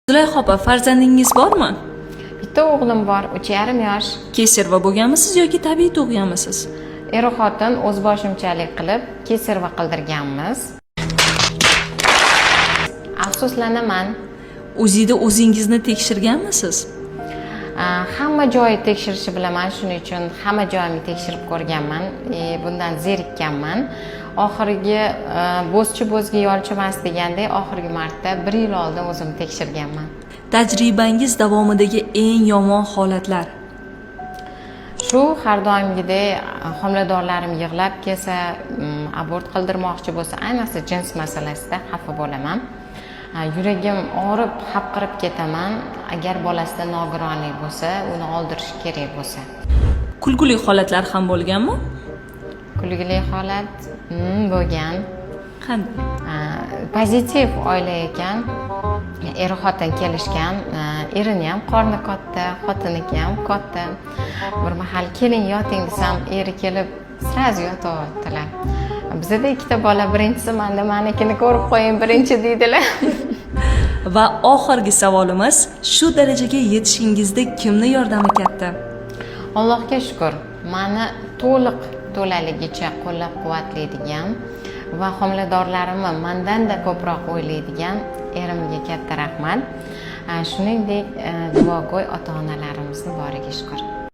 Zulayho opa, farzandingiz bormi? Bitta o'g'lim bor, 3,5 yosh. Kesarva bo'lganmisiz yoki tabiiy tug'ganmisiz? Er-xotin o'zboshimchalik qilib kesarva qildirganmiz. Afsuslanaman. O'zingizda o'zingizni tekshirganmisiz? Hamma joyi tekshirishni bilaman, shuning uchun hamma joyimni tekshirib ko'rganman. Bundan zerikkanman. Oxirgi bo'zchi bo'zga yolchimas degandek, oxirgi marta 1 yil oldin o'zim tekshirganman. Tajribangiz davomidagi eng yomon holatlar? Shu har doimgidek homiladorlarim yig'lab kelsa, abort qildirmoqchi bo'lsa, ayniqsa jins masalasida xafa bo'laman. Yuragim og'rib, hapqirib ketaman. Agar bolasida nogironlik bo'lsa, uni oldirish kerak bo'lsa. Kulguli holatlar ham bo'lganmi? Kulgili holat bo'lgan. Qanday? Pozitiv oila ekan. Er-xotin kelishgan, erini ham qorni katta, xotiniki ham katta. Bir mahal keling yoting desam, eri kelib sразу yotyaptilar. Bizda ikkita bola, birinchisi menda, menikini ko'rib qo'ying, birinchi deydilar. Va oxirgi savolimiz, shu darajaga yetishingizda kimning yordami katta? Allohga shukr, meni to'laligicha qo'llab-quvvatlaydigan va homiladorlarimni mendan-da ko'proq o'ylaydigan erimga katta rahmat. Shuningdek, duogo'y ota-onalarimizni boriga shukr.